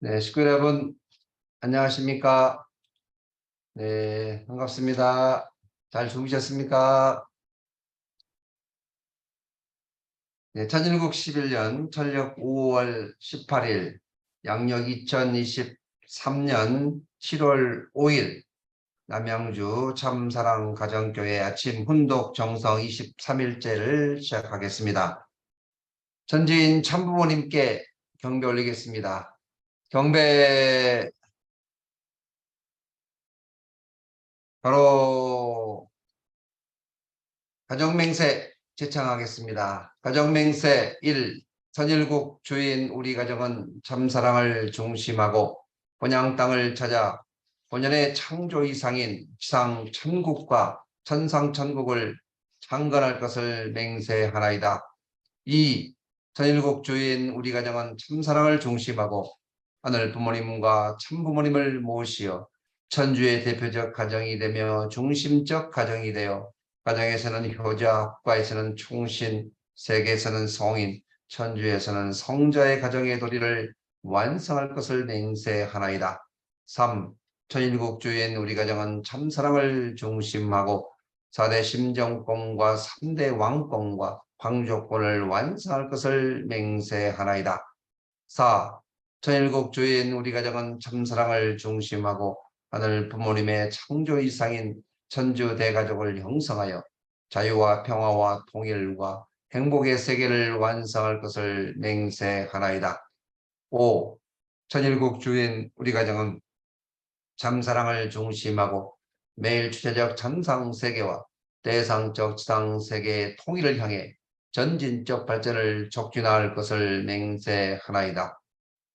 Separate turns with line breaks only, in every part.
네, 식구 여러분, 안녕하십니까? 네, 반갑습니다. 잘 주무셨습니까? 네, 천일국 11년, 천력 5월 18일, 양력 2023년 7월 5일, 남양주 참사랑 가정교회 아침 훈독 정성 23일째를 시작하겠습니다. 전지인 참부모님께 경배 올리겠습니다. 경배 바로 가정맹세 제창하겠습니다. 가정맹세 1. 선일국 주인 우리 가정은 참사랑을 중심하고 본향 땅을 찾아 본연의 창조 이상인 지상 천국과 천상 천국을 창건할 것을 맹세하나이다. 2. 선일국 주인 우리 가정은 참사랑을 중심하고 하늘 부모님과 참부모님을 모시어 천주의 대표적 가정이 되며 중심적 가정이 되어 가정에서는 효자, 국가에서는 충신, 세계에서는 성인, 천주에서는 성자의 가정의 도리를 완성할 것을 맹세하나이다. 3. 천일국 주인 우리 가정은 참사랑을 중심하고 4대 심정권과 3대 왕권과 황조권을 완성할 것을 맹세하나이다. 4. 천일국 주인 우리 가정은 참사랑을 중심하고 하늘 부모님의 창조 이상인 천주 대가족을 형성하여 자유와 평화와 통일과 행복의 세계를 완성할 것을 맹세하나이다. 5. 천일국 주인 우리 가정은 참사랑을 중심하고 매일 주체적 참상세계와 대상적 지상세계의 통일을 향해 전진적 발전을 촉진할 것을 맹세하나이다.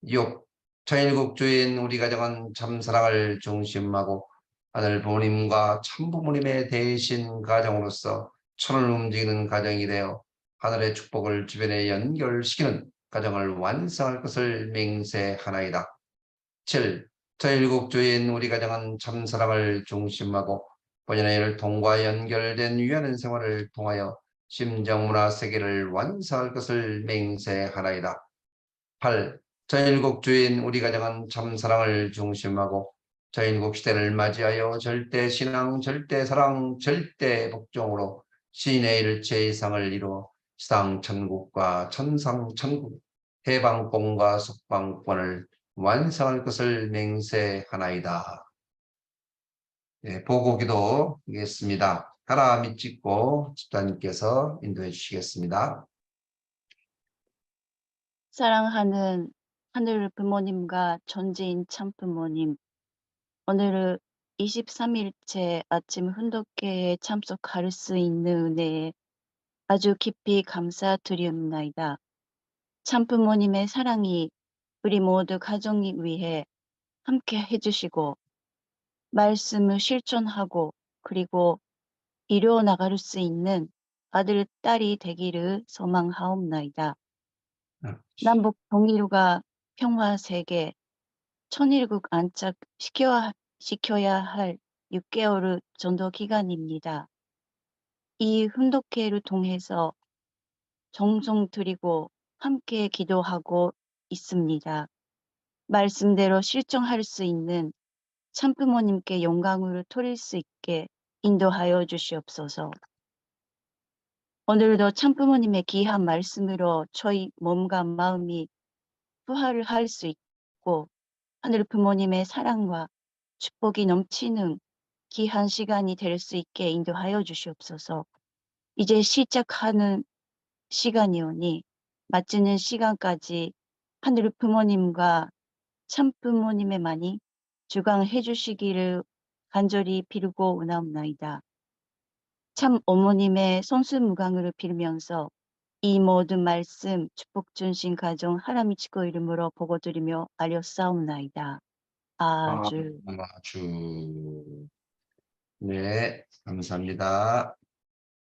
6. 천일국 주인 우리 가정은 참사랑을 중심하고 하늘 부모님과 참부모님의 대신 가정으로서 천을 움직이는 가정이 되어 하늘의 축복을 주변에 연결시키는 가정을 완성할 것을 맹세하나이다. 7. 천일국 주인 우리 가정은 참사랑을 중심하고 본연의 혈통과 연결된 유연한 생활을 통하여 심정문화 세계를 완성할 것을 맹세하나이다. 8. 천일국 주인 우리 가정은 참사랑을 중심하고 천일국 시대를 맞이하여 절대신앙, 절대사랑, 절대복종으로 신의 일체 이상을 이루어 지상천국과 천상천국, 해방권과 석방권을 완성할 것을 맹세하나이다. 네, 보고기도 하겠습니다. 하나 밑짓고 집사님께서 인도해 주시겠습니다.
사랑하는 하늘 부모님과 전지인 참부모님, 오늘은 23일째 아침 훈독회에 참석할 수 있는 은혜에 아주 깊이 감사드리옵나이다. 참부모님의 사랑이 우리 모두 가정이 위해 함께 해주시고 말씀을 실천하고 그리고 이루어 나갈 수 있는 아들, 딸이 되기를 소망하옵나이다. 남북 통일과 평화 세계, 천일국 안착시켜야 할 6개월 전도 기간입니다. 이 훈독회를 통해서 정성 드리고 함께 기도하고 있습니다. 말씀대로 실천할 수 있는 참부모님께 영광을 돌릴 수 있게 인도하여 주시옵소서. 오늘도 참부모님의 귀한 말씀으로 저희 몸과 마음이 부활을 할 수 있고 하늘 부모님의 사랑과 축복이 넘치는 귀한 시간이 될 수 있게 인도하여 주시옵소서. 이제 시작하는 시간이오니 마치는 시간까지 하늘 부모님과 참 부모님의만이 주강해 주시기를 간절히 빌고 원하옵나이다. 참 어머님의 손수무강을 빌면서 이 모든 말씀 축복 준신 가정 하나미치고 이름으로 보고드리며 알려싸움나이다. 아주.
아주. 네, 감사합니다.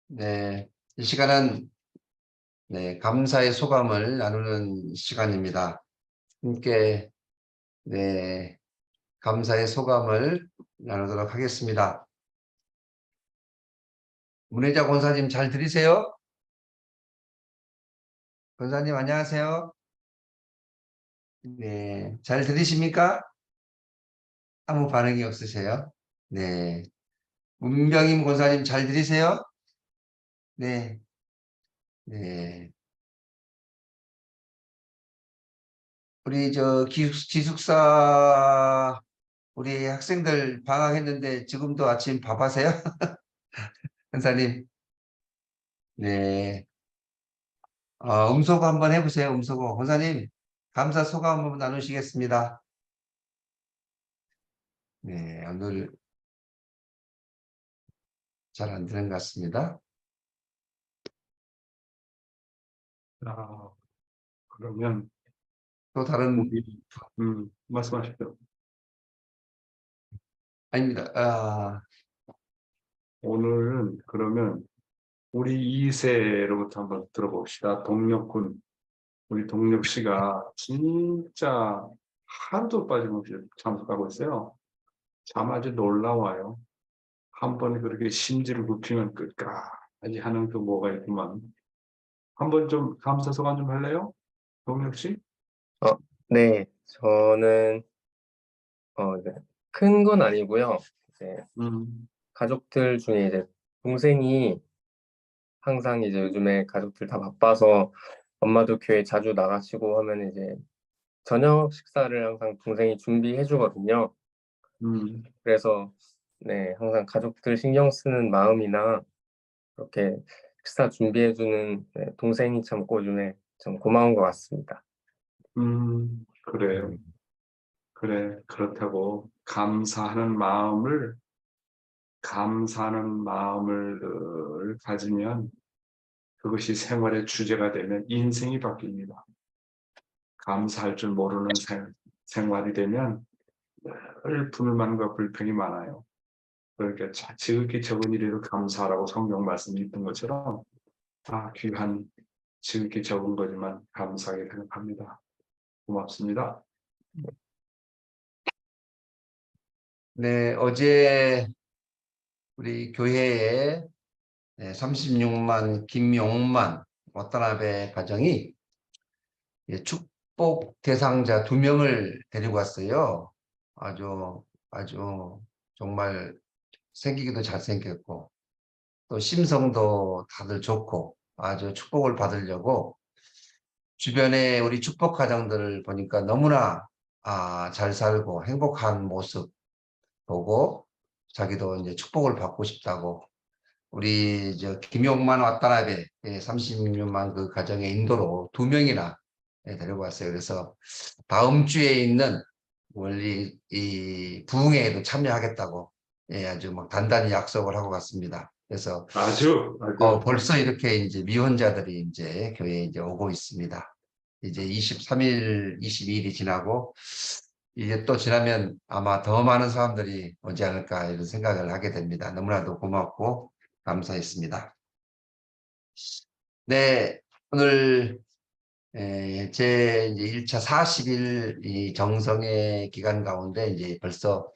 네, 이 시간은 감사의 소감을 나누는 시간입니다. 함께 감사의 소감을 나누도록 하겠습니다. 문혜자 권사님 잘 들리세요? 권사님 안녕하세요. 네, 잘 들리십니까? 아무 반응이 없으세요? 네. 문병임 권사님 잘 들리세요? 네. 네. 우리 기숙사 우리 학생들 방학했는데 지금도 아침 밥하세요? 권사님. 네. 음소거 한번 해보세요. 음소거. 권사님, 감사 소감 한번 나누시겠습니다. 네, 오늘 잘 안 되는 것 같습니다.
아, 그러면
또 다른,
우리 말씀하십시오.
아닙니다.
오늘은 그러면 우리 2세로부터 한번 들어봅시다. 동력군, 우리 동력 씨가 진짜 하루도 빠짐없이 참석하고 있어요. 참 아주 놀라워요. 한 번 그렇게 심지를 굽히면 끝까지 하는 그 뭐가 있구만. 한번 좀 감사 소감 좀 할래요? 동력 씨?
네, 저는 네, 큰 건 아니고요. 이제
음,
가족들 중에 이제 동생이 항상 이제 요즘에 가족들 다 바빠서 엄마도 교회 자주 나가시고 하면 이제 저녁 식사를 항상 동생이 준비해 주거든요.
음,
그래서 네, 항상 가족들 신경 쓰는 마음이나 그렇게 식사 준비해 주는 동생이 참 요즘에 참 고마운 것 같습니다.
그래요. 그래, 그렇다고 감사하는 마음을 늘 가지면 그것이 생활의 주제가 되면 인생이 바뀝니다. 감사할 줄 모르는 생활이 되면 늘 불만과 불평이 많아요. 그러니까 지극히 적은 일에도 감사하라고 성경 말씀이 있던 것처럼 귀한 지극히 적은 거지만 감사하게 생각합니다. 고맙습니다.
네, 어제 우리 교회에 36만 김용만 와타나베 가정이 축복 대상자 2명을 데리고 왔어요. 아주 정말 생기기도 잘생겼고 또 심성도 다들 좋고 아주 축복을 받으려고 주변에 우리 축복 가정들을 보니까 너무나 잘 살고 행복한 모습 보고 자기도 이제 축복을 받고 싶다고 우리 김용만 와타나베 36만 그 가정의 인도로 2명이나 데리고 왔어요. 그래서 다음 주에 있는 원리 이 부흥회에도 참여하겠다고 아주 막 단단히 약속을 하고 갔습니다. 그래서
아주
벌써 이렇게 이제 미혼자들이 이제 교회에 이제 오고 있습니다. 이제 23일, 22일이 지나고 이제 또 지나면 아마 더 많은 사람들이 오지 않을까 이런 생각을 하게 됩니다. 너무나도 고맙고 감사했습니다. 네, 오늘 제 이제 1차 40일 이 정성의 기간 가운데 이제 벌써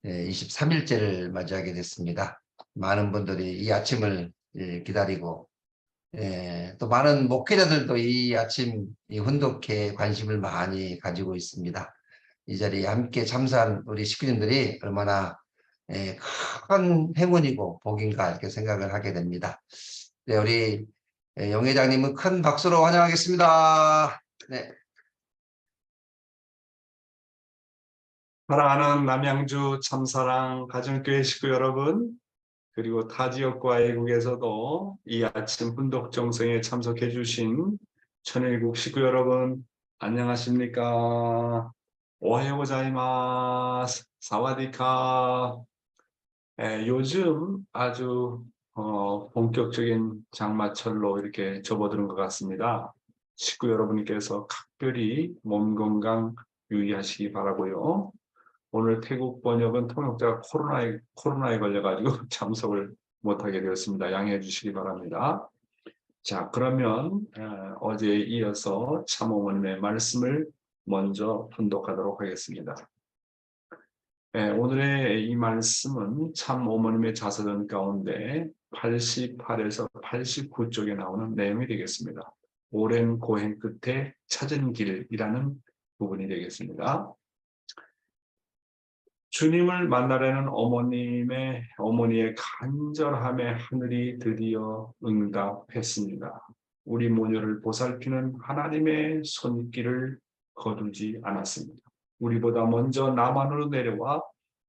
23일째를 맞이하게 됐습니다. 많은 분들이 이 아침을 기다리고 또 많은 목회자들도 이 아침 이 훈독회에 관심을 많이 가지고 있습니다. 이 자리에 함께 참석한 우리 식구님들이 얼마나 큰 행운이고 복인가 이렇게 생각을 하게 됩니다. 네, 우리 영 회장님은 큰 박수로 환영하겠습니다. 네.
사랑하는 남양주 참사랑 가정교회 식구 여러분, 그리고 타 지역과 외국에서도 이 아침 훈독 정성에 참석해 주신 천일국 식구 여러분, 안녕하십니까? 오하요 고자이마스, 사와디카. 요즘 아주 본격적인 장마철로 이렇게 접어드는 것 같습니다. 식구 여러분께서 각별히 몸 건강 유의하시기 바라고요. 오늘 태국 번역은 통역자가 코로나에 걸려가지고 참석을 못하게 되었습니다. 양해해 주시기 바랍니다. 자, 그러면 어제에 이어서 참어머님의 말씀을 먼저 분독하도록 하겠습니다. 오늘의 이 말씀은 참어머님의 자서전 가운데 88에서 89쪽에 나오는 내용이 되겠습니다. 오랜 고행 끝에 찾은 길이라는 부분이 되겠습니다. 주님을 만나려는 어머니의 간절함에 하늘이 드디어 응답했습니다. 우리 모녀를 보살피는 하나님의 손길을 거두지 않았습니다. 우리보다 먼저 남한으로 내려와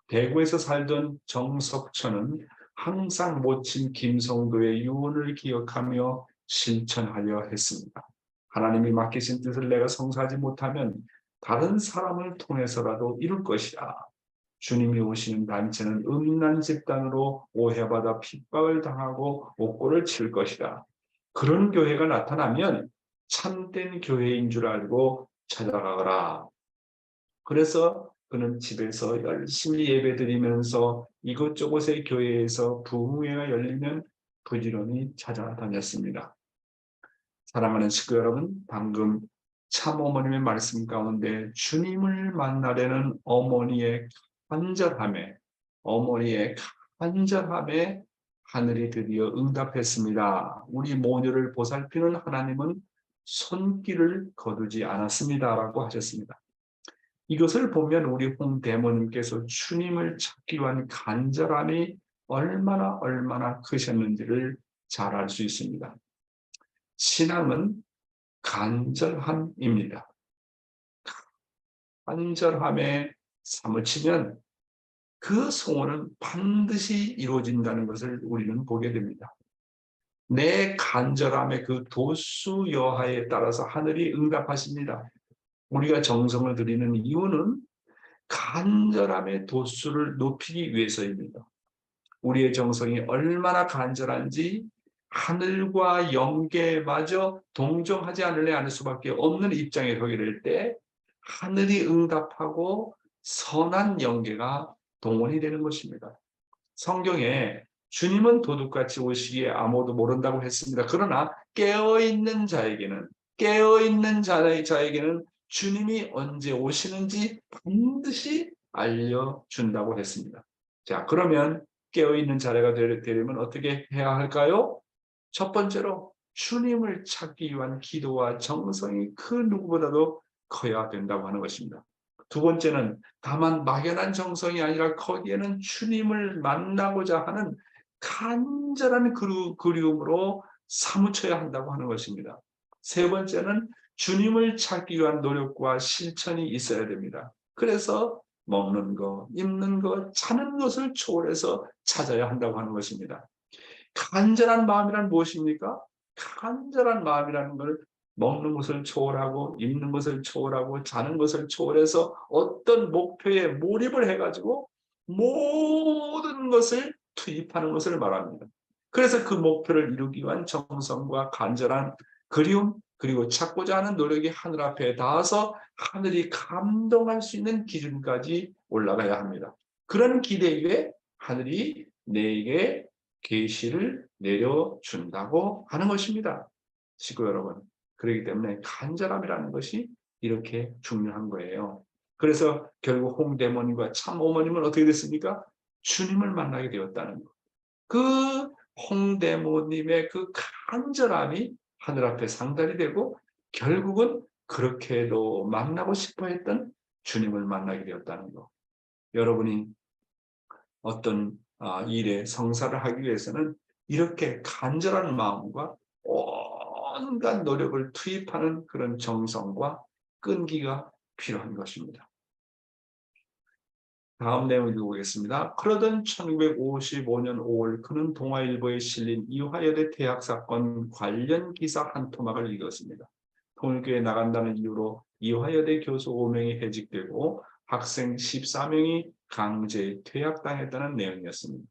대구에서 살던 정석천은 항상 모친 김성도의 유언을 기억하며 실천하려 했습니다. 하나님이 맡기신 뜻을 내가 성사하지 못하면 다른 사람을 통해서라도 이룰 것이다. 주님이 오시는 단체는 음란 집단으로 오해받아 핍박을 당하고 옥고를 칠 것이다. 그런 교회가 나타나면 참된 교회인 줄 알고 찾아가거라. 그래서 그는 집에서 열심히 예배드리면서 이곳저곳의 교회에서 부흥회가 열리면 부지런히 찾아다녔습니다. 사랑하는 식구 여러분, 방금 참어머님의 말씀 가운데 주님을 만나려는 어머니의 간절함에 하늘이 드디어 응답했습니다. 우리 모녀를 보살피는 하나님은 손길을 거두지 않았습니다라고 하셨습니다. 이것을 보면 우리 홍대모님께서 주님을 찾기 위한 간절함이 얼마나 크셨는지를 잘 알 수 있습니다. 신앙은 간절함입니다. 간절함에 사무치면 그 소원은 반드시 이루어진다는 것을 우리는 보게 됩니다. 내 간절함의 그 도수 여하에 따라서 하늘이 응답하십니다. 우리가 정성을 들이는 이유는 간절함의 도수를 높이기 위해서입니다. 우리의 정성이 얼마나 간절한지 하늘과 영계마저 동정하지 않을 수밖에 없는 입장에 서게 될 때 하늘이 응답하고 선한 영계가 동원이 되는 것입니다. 성경에 주님은 도둑같이 오시기에 아무도 모른다고 했습니다. 그러나 깨어있는 자에게는 주님이 언제 오시는지 반드시 알려준다고 했습니다. 자, 그러면 깨어있는 자리가 되려면 어떻게 해야 할까요? 첫 번째로 주님을 찾기 위한 기도와 정성이 그 누구보다도 커야 된다고 하는 것입니다. 두 번째는 다만 막연한 정성이 아니라 거기에는 주님을 만나고자 하는 간절한 그리움으로 사무쳐야 한다고 하는 것입니다. 세 번째는 주님을 찾기 위한 노력과 실천이 있어야 됩니다. 그래서 먹는 것, 입는 것, 자는 것을 초월해서 찾아야 한다고 하는 것입니다. 간절한 마음이란 무엇입니까? 간절한 마음이라는 걸 먹는 것을 초월하고 입는 것을 초월하고 자는 것을 초월해서 어떤 목표에 몰입을 해가지고 모든 것을 투입하는 것을 말합니다. 그래서 그 목표를 이루기 위한 정성과 간절한 그리움 그리고 찾고자 하는 노력이 하늘 앞에 닿아서 하늘이 감동할 수 있는 기준까지 올라가야 합니다. 그런 기대에 하늘이 내게 계시를 내려준다고 하는 것입니다. 식구 여러분, 그렇기 때문에 간절함이라는 것이 이렇게 중요한 거예요. 그래서 결국 홍대모님과 참어머님은 어떻게 됐습니까? 주님을 만나게 되었다는 것. 그 홍대모님의 그 간절함이 하늘 앞에 상달이 되고 결국은 그렇게도 만나고 싶어 했던 주님을 만나게 되었다는 것. 여러분이 어떤 일에 성사를 하기 위해서는 이렇게 간절한 마음과 온갖 노력을 투입하는 그런 정성과 끈기가 필요한 것입니다. 다음 내용 읽어보겠습니다. 그러던 1955년 5월 그는 동아일보에 실린 이화여대 퇴학 사건 관련 기사 한 토막을 읽었습니다. 통일교에 나간다는 이유로 이화여대 교수 5명이 해직되고 학생 14명이 강제 퇴학당했다는 내용이었습니다.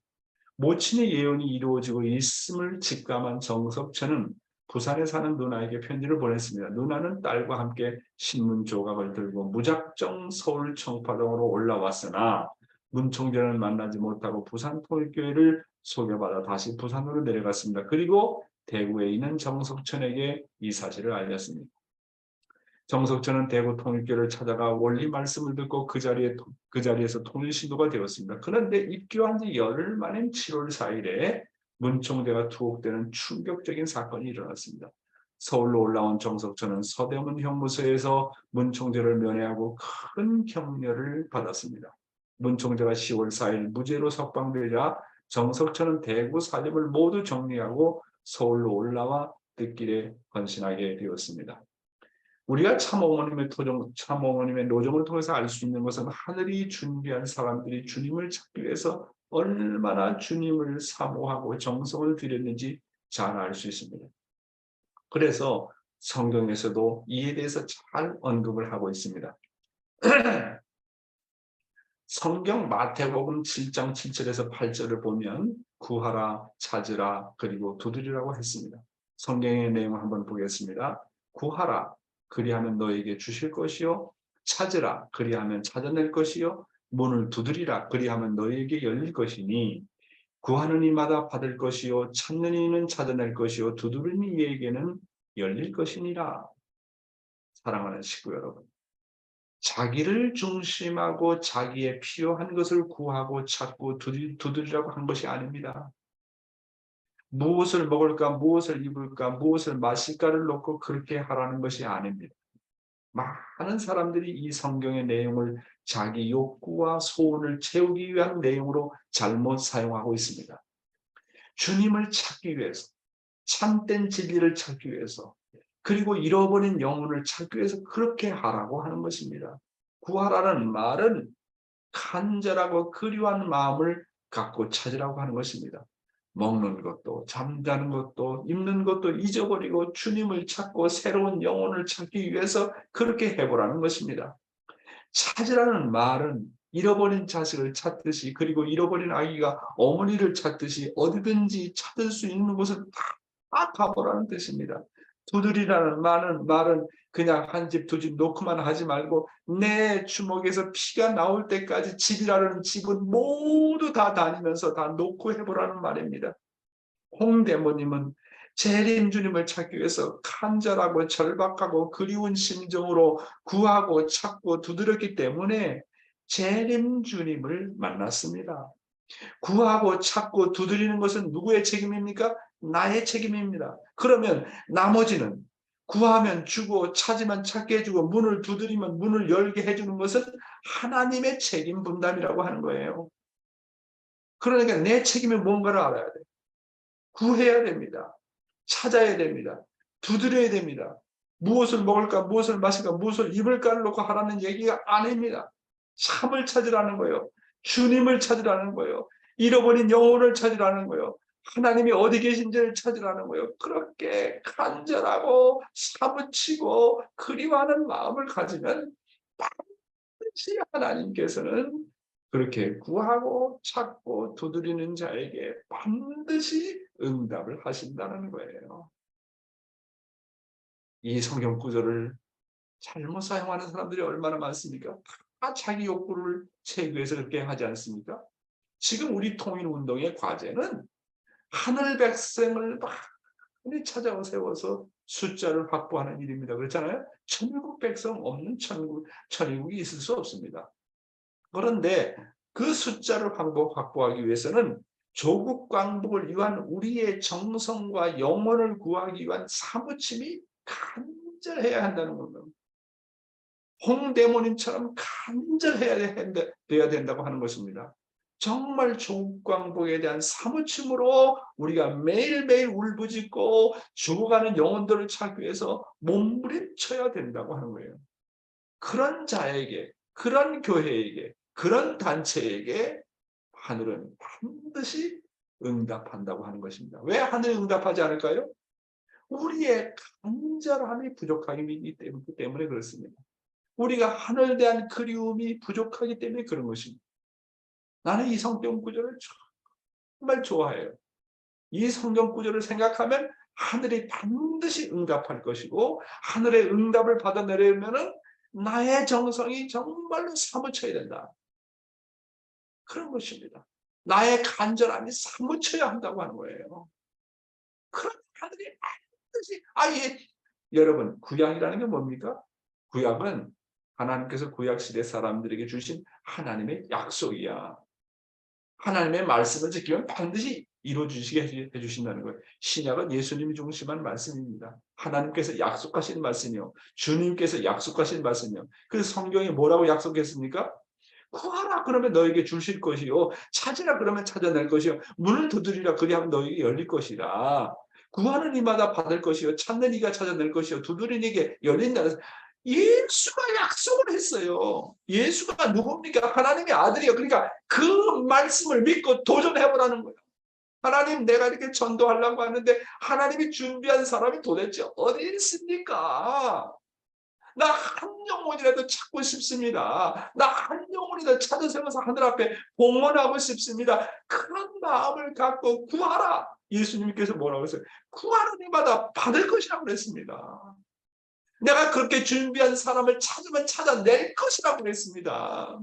모친의 예언이 이루어지고 있음을 직감한 정석천은 부산에 사는 누나에게 편지를 보냈습니다. 누나는 딸과 함께 신문 조각을 들고 무작정 서울 청파동으로 올라왔으나 문총재를 만나지 못하고 부산 통일교회를 소개받아 다시 부산으로 내려갔습니다. 그리고 대구에 있는 정석천에게 이 사실을 알렸습니다. 정석천은 대구 통일교를 찾아가 원리 말씀을 듣고 그 자리에서 통일신도가 되었습니다. 그런데 입교한 지 열흘 만인 7월 4일에 문총대가 투옥되는 충격적인 사건이 일어났습니다. 서울로 올라온 정석천은 서대문 형무소에서 문 총재를 면회하고 큰 격려를 받았습니다. 문 총재가 10월 4일 무죄로 석방되자 정석천은 대구 살림을 모두 정리하고 서울로 올라와 뜻길에 헌신하게 되었습니다. 우리가 참어머님의 노정을 통해서 알 수 있는 것은 하늘이 준비한 사람들이 주님을 찾기 위해서 얼마나 주님을 사모하고 정성을 들였는지 잘 알 수 있습니다. 그래서 성경에서도 이에 대해서 잘 언급을 하고 있습니다. 성경 마태복음 7장 7절에서 8절을 보면 구하라, 찾으라, 그리고 두드리라고 했습니다. 성경의 내용을 한번 보겠습니다. 구하라, 그리하면 너에게 주실 것이요. 찾으라, 그리하면 찾아낼 것이요. 문을 두드리라, 그리하면 너에게 열릴 것이니 구하는 이마다 받을 것이요. 찾는 이는 찾아낼 것이요. 두드리는 이에게는 열릴 것이니라. 사랑하는 식구 여러분, 자기를 중심하고 자기의 필요한 것을 구하고 찾고 두드리라고 한 것이 아닙니다. 무엇을 먹을까, 무엇을 입을까, 무엇을 마실까를 놓고 그렇게 하라는 것이 아닙니다. 많은 사람들이 이 성경의 내용을 자기 욕구와 소원을 채우기 위한 내용으로 잘못 사용하고 있습니다. 주님을 찾기 위해서, 참된 진리를 찾기 위해서, 그리고 잃어버린 영혼을 찾기 위해서 그렇게 하라고 하는 것입니다. 구하라는 말은 간절하고 그리워하는 마음을 갖고 찾으라고 하는 것입니다. 먹는 것도, 잠자는 것도, 입는 것도 잊어버리고 주님을 찾고 새로운 영혼을 찾기 위해서 그렇게 해보라는 것입니다. 찾으라는 말은 잃어버린 자식을 찾듯이, 그리고 잃어버린 아기가 어머니를 찾듯이 어디든지 찾을 수 있는 곳을 다 가보라는 뜻입니다. 두드리라는 말은 그냥 한 집 두 집 놓고만 하지 말고 내 주먹에서 피가 나올 때까지 집이라는 집은 모두 다 다니면서 다 놓고 해보라는 말입니다. 홍대모님은 재림 주님을 찾기 위해서 간절하고 절박하고 그리운 심정으로 구하고 찾고 두드렸기 때문에 재림 주님을 만났습니다. 구하고 찾고 두드리는 것은 누구의 책임입니까? 나의 책임입니다. 그러면 나머지는 구하면 주고 찾으면 찾게 해주고 문을 두드리면 문을 열게 해주는 것은 하나님의 책임 분담이라고 하는 거예요. 그러니까 내 책임이 뭔가를 알아야 돼. 구해야 됩니다. 찾아야 됩니다. 두드려야 됩니다. 무엇을 먹을까, 무엇을 마실까, 무엇을 입을까를 놓고 하라는 얘기가 아닙니다. 참을 찾으라는 거예요. 주님을 찾으라는 거예요. 잃어버린 영혼을 찾으라는 거예요. 하나님이 어디 계신지를 찾으라는 거예요. 그렇게 간절하고 사무치고 그리워하는 마음을 가지면 반드시 하나님께서는 그렇게 구하고 찾고 두드리는 자에게 반드시 응답을 하신다는 거예요. 이 성경 구절을 잘못 사용하는 사람들이 얼마나 많습니까? 다 자기 욕구를 채우기 위해서 그렇게 하지 않습니까? 지금 우리 통일운동의 과제는 하늘 백성을 많이 찾아와 세워서 숫자를 확보하는 일입니다. 그렇잖아요? 천국 백성 없는 천국이 있을 수 없습니다. 그런데 그 숫자를 확보하기 위해서는 조국 광복을 위한 우리의 정성과 영혼을 구하기 위한 사무침이 간절해야 한다는 겁니다. 홍대모님처럼 간절해야 된다고 하는 것입니다. 정말 조국 광복에 대한 사무침으로 우리가 매일매일 울부짖고 죽어가는 영혼들을 찾기 위해서 몸부림쳐야 된다고 하는 거예요. 그런 자에게, 그런 교회에게, 그런 단체에게 하늘은 반드시 응답한다고 하는 것입니다. 왜 하늘이 응답하지 않을까요? 우리의 간절함이 부족하기 때문에 그렇습니다. 우리가 하늘에 대한 그리움이 부족하기 때문에 그런 것입니다. 나는 이 성경 구절을 정말 좋아해요. 이 성경 구절을 생각하면 하늘이 반드시 응답할 것이고 하늘의 응답을 받아내려면 나의 정성이 정말로 사무쳐야 된다. 그런 것입니다. 나의 간절함이 사무쳐야 한다고 하는 거예요. 그런 하늘이 반드시 여러분 구약이라는 게 뭡니까? 구약은 하나님께서 구약시대 사람들에게 주신 하나님의 약속이야. 하나님의 말씀을 지키면 반드시 이루어주시게 해주신다는 거예요. 신약은 예수님이 중심한 말씀입니다. 하나님께서 약속하신 말씀이요. 주님께서 약속하신 말씀이요. 그 성경에 뭐라고 약속했습니까? 구하라 그러면 너에게 주실 것이요. 찾으라 그러면 찾아낼 것이요. 문을 두드리라 그리하면 너에게 열릴 것이라. 구하는 이마다 받을 것이요. 찾는 이가 찾아낼 것이요. 두드리는 이게 열린다. 예수가 약속을 했어요. 예수가 누굽니까? 하나님의 아들이요. 그러니까 그 말씀을 믿고 도전해보라는 거예요. 하나님, 내가 이렇게 전도하려고 하는데 하나님이 준비한 사람이 도대체 어디 있습니까? 나 한 영혼이라도 찾고 싶습니다. 나 한 영혼이라도 찾아 세워서 하늘 앞에 봉헌하고 싶습니다. 그런 마음을 갖고 구하라. 예수님께서 뭐라고 했어요? 구하는 이마다 받을 것이라고 그랬습니다. 내가 그렇게 준비한 사람을 찾으면 찾아낼 것이라고 그랬습니다.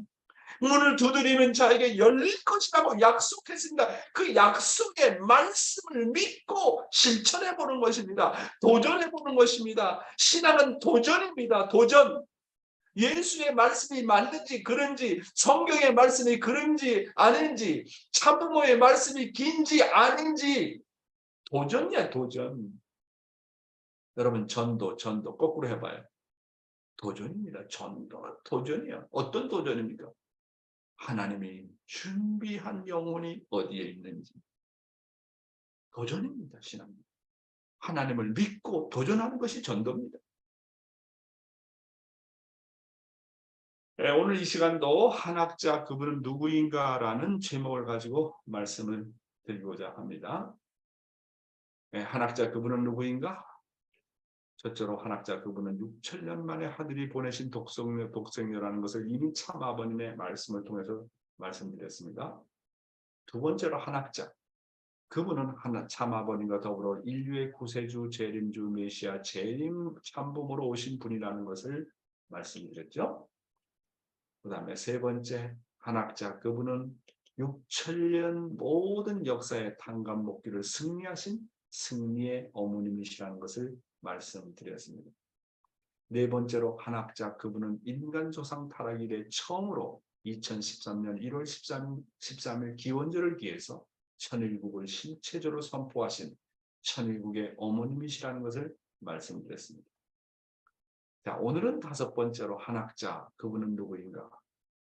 문을 두드리면 자에게 열릴 것이라고 약속했습니다. 그 약속의 말씀을 믿고 실천해 보는 것입니다. 도전해 보는 것입니다. 신앙은 도전입니다. 도전. 예수의 말씀이 맞는지 그런지, 성경의 말씀이 그런지 아닌지, 참부모의 말씀이 긴지 아닌지 도전이야, 도전. 여러분, 전도 거꾸로 해봐요. 도전입니다. 전도가 도전이야. 어떤 도전입니까? 하나님이 준비한 영혼이 어디에 있는지. 도전입니다. 신앙입니다. 하나님을 믿고 도전하는 것이 전도입니다. 네, 오늘 이 시간도 한학자 그분은 누구인가라는 제목을 가지고 말씀을 드리고자 합니다. 네, 한학자 그분은 누구인가? 첫째로 한학자 그분은 6,000년 만에 하늘이 보내신 독생녀라는 것을 이미 참 아버님의 말씀을 통해서 말씀드렸습니다. 두 번째로 한학자 그분은 참 아버님과 더불어 인류의 구세주, 재림주, 메시아, 재림 참부모로 오신 분이라는 것을 말씀드렸죠. 그 다음에 세 번째 한학자 그분은 6,000년 모든 역사의 탄감목기를 승리하신 승리의 어머님이시라는 것을 말씀드렸습니다. 네 번째로 한학자 그분은 인간 조상 타락 이래 처음으로 2013년 1월 13일 기원절을 기해서 천일국을 신체적으로 선포하신 천일국의 어머님이시라는 것을 말씀드렸습니다. 자, 오늘은 다섯 번째로 한학자 그분은 누구인가?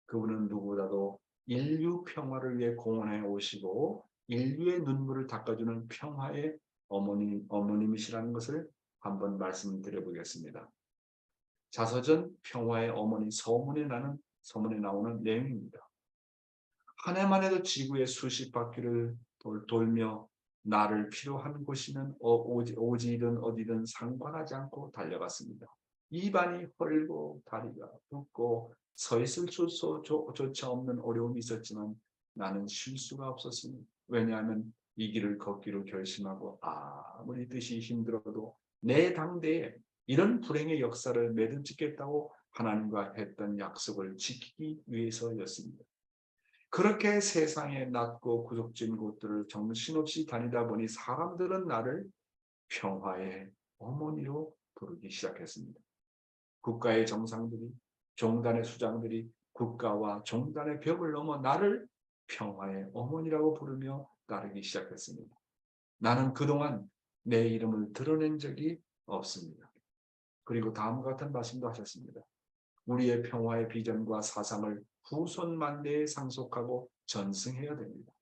그분은 누구보다도 인류 평화를 위해 공헌해 오시고 인류의 눈물을 닦아주는 평화의 어머님이시라는 것을 한번 말씀드려 보겠습니다. 자서전 평화의 어머니 서문에 나오는 내용입니다. 한 해만 해도 지구의 수십 바퀴를 돌며 나를 필요한 곳이면 오지든 어디든 상관하지 않고 달려갔습니다. 입안이 헐고 다리가 붓고 서 있을 수조차 없는 어려움이 있었지만 나는 쉴 수가 없었습니다. 왜냐하면 이 길을 걷기로 결심하고 아무리 뜻이 힘들어도 내 당대에 이런 불행의 역사를 매듭짓겠다고 하나님과 했던 약속을 지키기 위해서였습니다. 그렇게 세상의 낮고 구석진 곳들을 정신없이 다니다 보니 사람들은 나를 평화의 어머니로 부르기 시작했습니다. 국가의 정상들이, 종단의 수장들이 국가와 종단의 벽을 넘어 나를 평화의 어머니라고 부르며 따르기 시작했습니다. 나는 그동안 내 이름을 드러낸 적이 없습니다. 그리고 다음과 같은 말씀도 하셨습니다. 우리의 평화의 비전과 사상을 후손 만대에 상속하고 전승해야 됩니다.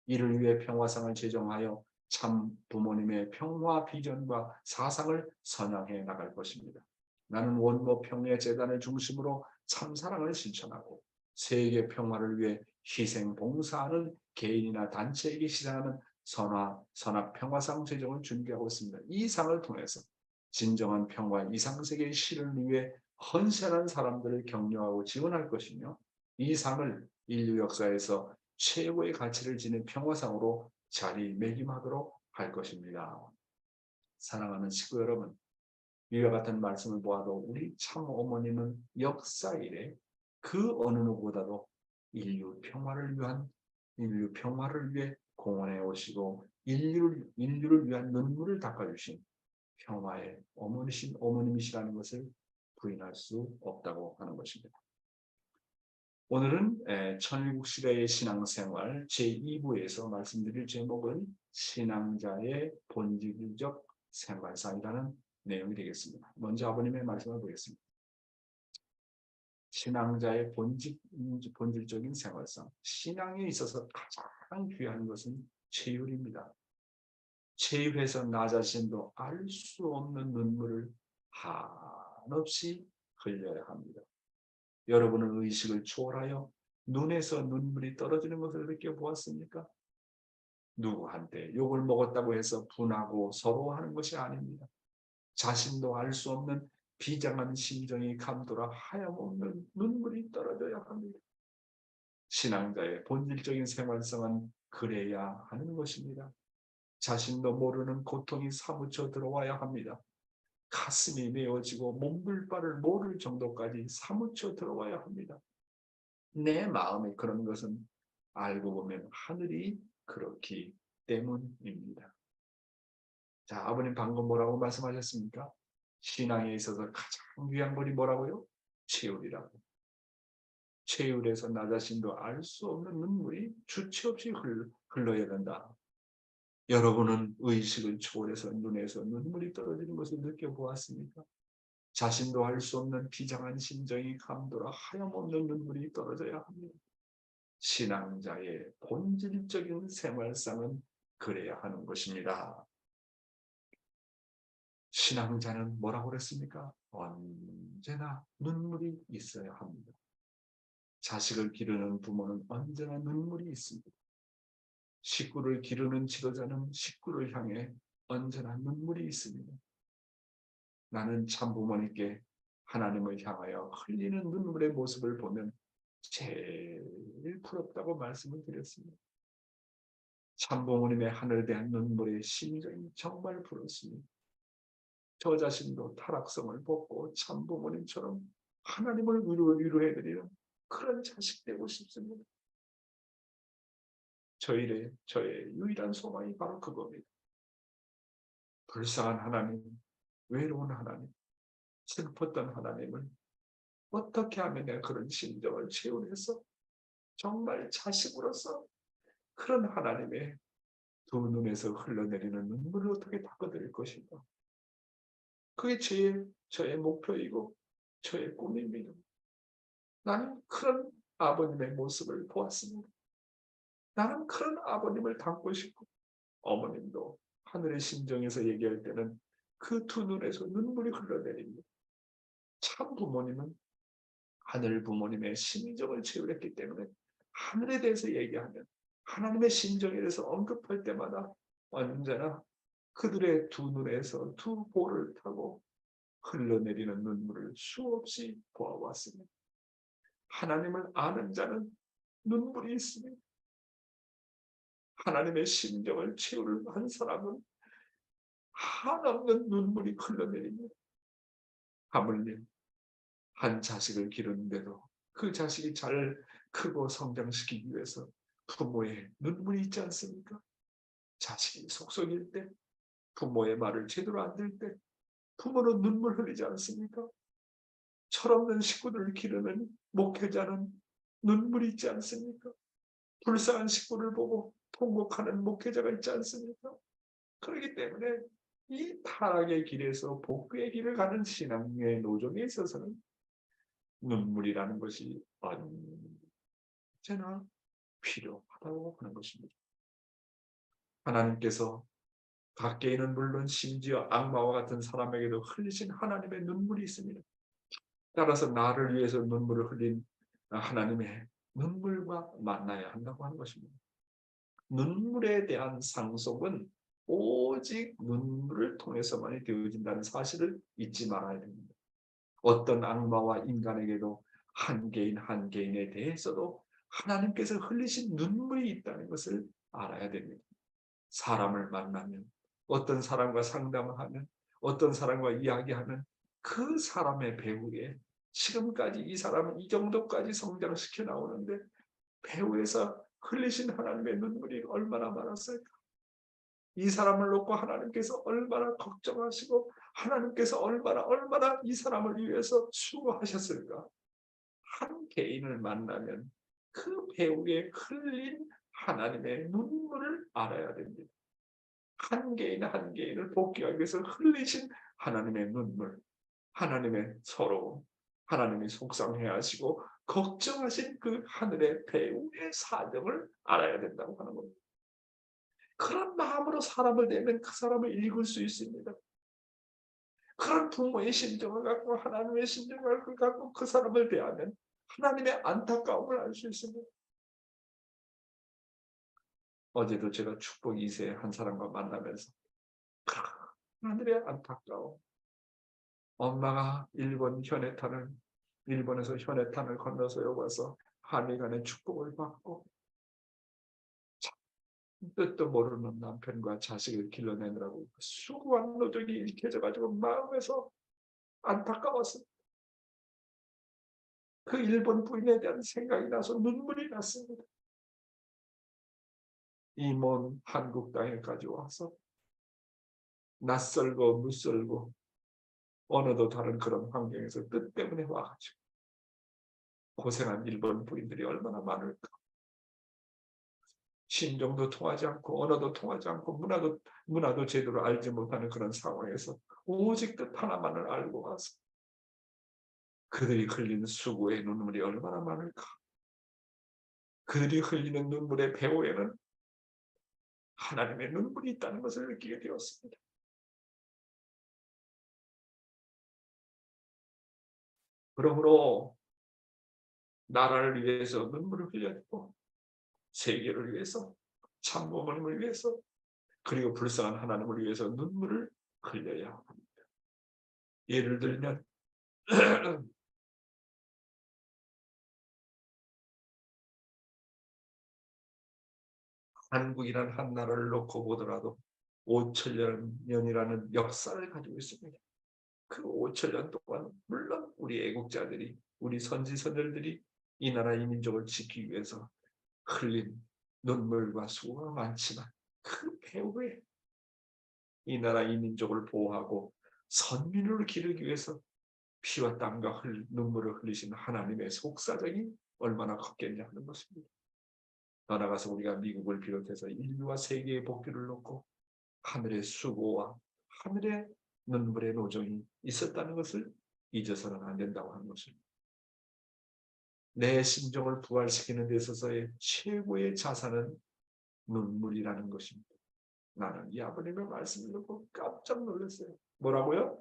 이를 위해 평화상을 제정하여 참 부모님의 평화 비전과 사상을 선양해 나갈 것입니다. 나는 원모 평화의 재단을 중심으로 참사랑을 실천하고 세계 평화를 위해 희생 봉사하는 개인이나 단체에게 시사하는 선악 평화상 제정을 준비하고 있습니다. 이 상을 통해서 진정한 평화 이상세계의 실을 위해 헌신한 사람들을 격려하고 지원할 것이며 이 상을 인류 역사에서 최고의 가치를 지닌 평화상으로 자리매김하도록 할 것입니다. 사랑하는 식구 여러분, 이와 같은 말씀을 보아도 우리 참 어머니는 역사 이래 그 어느 누구보다도 인류 평화를 위해 공헌해 오시고 인류를 위한 눈물을 닦아주신 평화의 어머님이시라는 것을 부인할 수 없다고 하는 것입니다. 오늘은 천일국 시대의 신앙생활 제2부에서 말씀드릴 제목은 신앙자의 본질적 생활상이라는 내용이 되겠습니다. 먼저 아버님의 말씀을 보겠습니다. 신앙자의 본질적인 생활상, 신앙에 있어서 가장 귀한 것은 체휼입니다. 체휼해서 나 자신도 알 수 없는 눈물을 한없이 흘려야 합니다. 여러분은 의식을 초월하여 눈에서 눈물이 떨어지는 것을 느껴보았습니까? 누구한테 욕을 먹었다고 해서 분하고 서러워하는 것이 아닙니다. 자신도 알 수 없는 비장한 심정이 감돌아 하염없는 눈물이 떨어져야 합니다. 신앙자의 본질적인 생활성은 그래야 하는 것입니다. 자신도 모르는 고통이 사무쳐 들어와야 합니다. 가슴이 메어지고 몸둘바를 모를 정도까지 사무쳐 들어와야 합니다. 내 마음에 그런 것은 알고 보면 하늘이 그렇기 때문입니다. 자, 아버님 방금 뭐라고 말씀하셨습니까? 신앙에 있어서 가장 귀한 것이 뭐라고요? 체휼이라고. 체휼에서 나 자신도 알 수 없는 눈물이 주체 없이 흘러야 된다. 여러분은 의식을 초월해서 눈에서 눈물이 떨어지는 것을 느껴보았습니까? 자신도 알 수 없는 비장한 심정이 감돌아 하염없는 눈물이 떨어져야 합니다. 신앙자의 본질적인 생활상은 그래야 하는 것입니다. 신앙자는 뭐라고 그랬습니까? 언제나 눈물이 있어야 합니다. 자식을 기르는 부모는 언제나 눈물이 있습니다. 식구를 기르는 지도자는 식구를 향해 언제나 눈물이 있습니다. 나는 참 부모님께 하나님을 향하여 흘리는 눈물의 모습을 보면 제일 부럽다고 말씀을 드렸습니다. 참 부모님의 하늘에 대한 눈물의 심정이 정말 부럽습니다. 저 자신도 타락성을 벗고 참 부모님처럼 하나님을 위로해드리는 그런 자식 되고 싶습니다. 저의 유일한 소망이 바로 그겁니다. 불쌍한 하나님, 외로운 하나님, 슬펐던 하나님을 어떻게 하면 내가 그런 심정을 채워내서 정말 자식으로서 그런 하나님의 두 눈에서 흘러내리는 눈물을 어떻게 닦아드릴 것인가. 그게 저의 목표이고 저의 꿈입니다. 나는 그런 아버님의 모습을 보았습니다. 나는 그런 아버님을 닮고 싶고 어머님도 하늘의 심정에서 얘기할 때는 그 두 눈에서 눈물이 흘러내립니다. 참 부모님은 하늘 부모님의 심정을 체험했기 때문에 하늘에 대해서 얘기하면 하나님의 심정에 대해서 언급할 때마다 언제나 그들의 두 눈에서 두 볼을 타고 흘러내리는 눈물을 수없이 보아왔습니다. 하나님을 아는 자는 눈물이 있습니다. 하나님의 심정을 채울 한 사람은 한없는 눈물이 흘러내립니다. 하물며 한 자식을 기르는데도 그 자식이 잘 크고 성장시키기 위해서 부모의 눈물이 있지 않습니까? 자식이 속썩일 때, 부모의 말을 제대로 안 들을 때 부모는 눈물 흘리지 않습니까? 철없는 식구들을 기르는 목회자는 눈물이 있지 않습니까? 불쌍한 식구를 보고 통곡하는 목회자가 있지 않습니까? 그렇기 때문에 이 타락의 길에서 복귀의 길을 가는 신앙의 노정에 있어서는 눈물이라는 것이 언제나 필요하다고 하는 것입니다. 하나님께서 밖에는 물론 심지어 악마와 같은 사람에게도 흘리신 하나님의 눈물이 있습니다. 따라서 나를 위해서 눈물을 흘린 하나님의 눈물과 만나야 한다고 하는 것입니다. 눈물에 대한 상속은 오직 눈물을 통해서만이 되어진다는 사실을 잊지 말아야 됩니다. 어떤 악마와 인간에게도 한 개인에 대해서도 하나님께서 흘리신 눈물이 있다는 것을 알아야 됩니다. 사람을 만나면, 어떤 사람과 상담하면, 어떤 사람과 이야기하면 그 사람의 배후에 지금까지 이 사람은 이 정도까지 성장시켜 나오는데 배후에서 흘리신 하나님의 눈물이 얼마나 많았을까? 이 사람을 놓고 하나님께서 얼마나 걱정하시고 하나님께서 얼마나 이 사람을 위해서 수고하셨을까? 한 개인을 만나면 그 배후에 흘린 하나님의 눈물을 알아야 됩니다. 한 개인을 복귀하기 위해서 흘리신 하나님의 눈물, 하나님의 서러움, 하나님이 속상해 하시고 걱정하신 그 하늘의 배우의 사정을 알아야 된다고 하는 겁니다. 그런 마음으로 사람을 대면 그 사람을 읽을 수 있습니다. 그런 부모의 심정을 갖고 하나님의 심정을 갖고 그 사람을 대하면 하나님의 안타까움을 알 수 있습니다. 어제도 제가 축복 2세 한 사람과 만나면서 하늘의 안타까움, 엄마가 일본에서 현해탄을 건너서 여기 와서 한일 간의 축복을 받고 뜻도 모르는 남편과 자식을 길러내느라고 수고한 노력이 일깨져가지고 마음에서 안타까웠습니다. 그 일본 부인에 대한 생각이 나서 눈물이 났습니다. 이 먼 한국 땅에까지 와서 낯설고 무설고 언어도 다른 그런 환경에서 뜻 때문에 와가지고 고생한 일본 부인들이 얼마나 많을까. 신종도 통하지 않고 언어도 통하지 않고 문화도 제대로 알지 못하는 그런 상황에서 오직 뜻 하나만을 알고 와서 그들이 흘리는 수고의 눈물이 얼마나 많을까. 그들이 흘리는 눈물의 배후에는 하나님의 눈물이 있다는 것을 느끼게 되었습니다. 그러므로 나라를 위해서 눈물을 흘렸고 세계를 위해서 참부모님을 위해서 그리고 불쌍한 하나님을 위해서 눈물을 흘려야 합니다. 예를 들면 한국이란 한 나라를 놓고 보더라도 5천년이라는 역사를 가지고 있습니다. 그 5천년 동안 물론 우리 애국자들이 우리 선지서들이 이 나라 이 민족을 지키기 위해서 흘린 눈물과 수고가 많지만 그 배후에 이 나라 이 민족을 보호하고 선민을 기르기 위해서 피와 땀과 눈물을 흘리신 하나님의 속사정이 얼마나 컸겠냐 하는 것입니다. 더 나아가서 우리가 미국을 비롯해서 인류와 세계의 복귀를 놓고 하늘의 수고와 하늘의 눈물의 노정이 있었다는 것을 잊어서는 안 된다고 하는 것입니다. 내 심정을 부활시키는 데 있어서의 최고의 자산은 눈물이라는 것입니다. 나는 이 아버님의 말씀을 듣고 깜짝 놀랐어요. 뭐라고요?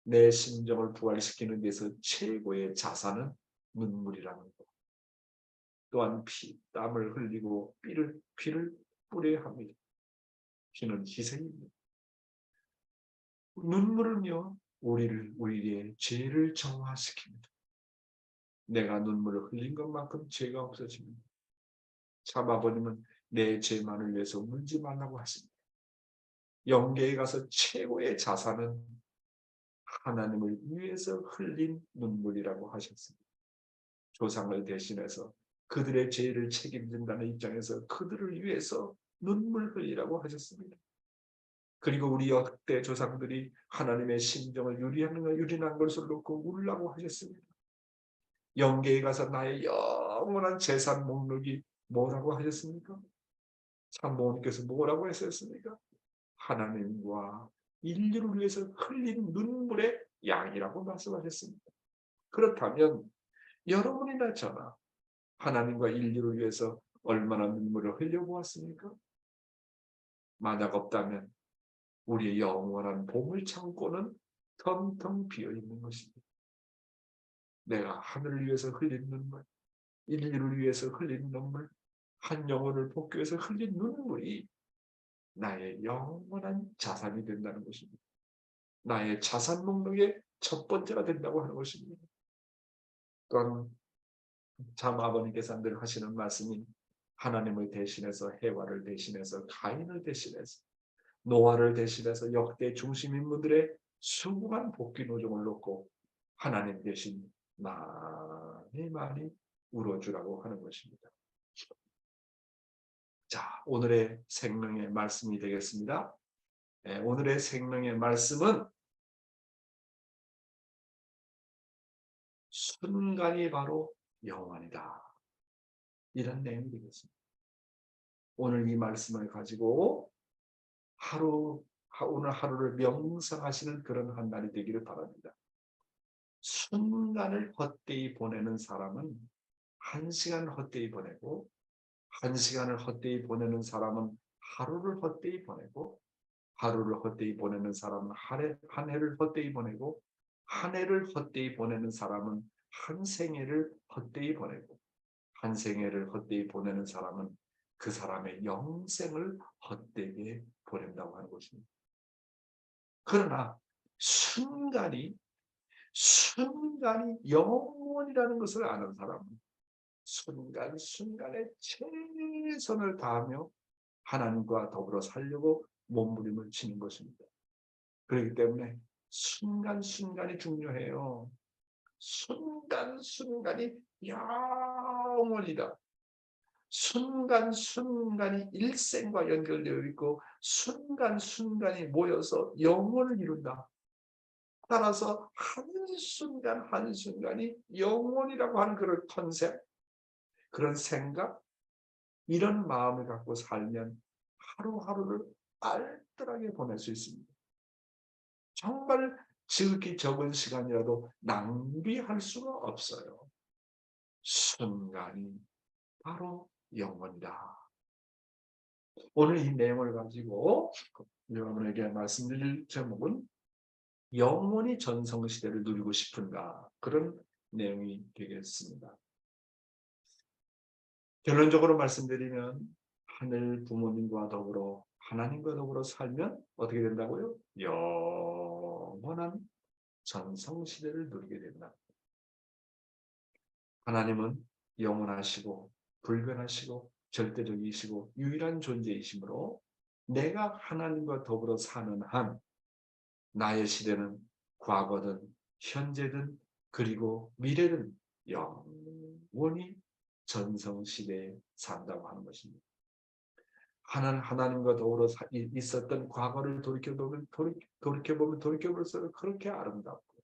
내 심정을 부활시키는 데서 최고의 자산은 눈물이라는 것. 또한 땀을 흘리고 피를 뿌려야 합니다. 피는 희생입니다. 눈물은요, 우리의 죄를 정화시킵니다. 내가 눈물을 흘린 것만큼 죄가 없어집니다. 참 아버님은 내 죄만을 위해서 울지 말라고 하십니다. 영계에 가서 최고의 자산은 하나님을 위해서 흘린 눈물이라고 하셨습니다. 조상을 대신해서 그들의 죄를 책임진다는 입장에서 그들을 위해서 눈물 흘리라고 하셨습니다. 그리고 우리 역대 조상들이 하나님의 심정을 유린한 것을 놓고 울라고 하셨습니다. 영계에 가서 나의 영원한 재산 목록이 뭐라고 하셨습니까? 참모님께서 뭐라고 하셨습니까? 하나님과 인류를 위해서 흘린 눈물의 양이라고 말씀하셨습니다. 그렇다면 여러분이나 저나 하나님과 인류를 위해서 얼마나 눈물을 흘려보았습니까? 만약 없다면 우리의 영원한 보물 창고는 텅텅 비어있는 것입니다. 내가 하늘을 위해서 흘린 눈물, 인류를 위해서 흘린 눈물, 한 영혼을 복귀 위해서 흘린 눈물이 나의 영원한 자산이 된다는 것입니다. 나의 자산 목록의 첫 번째가 된다고 하는 것입니다. 또한 참 아버님께서 늘 하시는 말씀이 하나님을 대신해서 해와를 대신해서 가인을 대신해서 노아를 대신해서 역대 중심 인물들의 수고한 복귀 노정을 놓고 하나님 대신 많이 울어주라고 하는 것입니다. 자, 오늘의 생명의 말씀이 되겠습니다. 네, 오늘의 생명의 말씀은 순간이 바로 영원이다. 이런 내용이 되겠습니다. 오늘 이 말씀을 가지고 하루 오늘 하루를 명상하시는 그런 한 날이 되기를 바랍니다. 순간을 헛되이 보내는 사람은 1시간 헛되이 보내고, 1시간을 헛되이 보내는 사람은 하루를 헛되이 보내고, 하루를 헛되이 보내는 사람은 한 해를 헛되이 보내고, 한 해를 헛되이 보내는 사람은 한 생애를 헛되이 보내고, 한 생애를 헛되이 보내는 사람은 그 사람의 영생을 헛되게 보낸다고 하는 것입니다. 그러나 순간이 영원이라는 것을 아는 사람은 순간순간에 최선을 다하며 하나님과 더불어 살려고 몸부림을 치는 것입니다. 그렇기 때문에 순간순간이 중요해요. 순간순간이 영원이다. 순간순간이 일생과 연결되어 있고 순간순간이 모여서 영혼을 이룬다. 따라서 한순간 한순간이 영혼이라고 하는 그런 컨셉, 그런 생각, 이런 마음을 갖고 살면 하루하루를 알뜰하게 보낼 수 있습니다. 정말 지극히 적은 시간이라도 낭비할 수가 없어요. 순간이 바로 영혼이다. 오늘 이 내용을 가지고 여러분에게 말씀드릴 제목은 영원히 전성시대를 누리고 싶은가, 그런 내용이 되겠습니다. 결론적으로 말씀드리면 하늘 부모님과 더불어 하나님과 더불어 살면 어떻게 된다고요? 영원한 전성시대를 누리게 된다. 하나님은 영원하시고 불변하시고 절대적이시고 유일한 존재이시므로 내가 하나님과 더불어 사는 한 나의 시대는 과거든 현재든 그리고 미래든 영원히 전성시대에 산다고 하는 것입니다. 하나님과 더불어 있었던 과거를 돌이켜보면 돌이켜볼수록 그렇게 아름답고,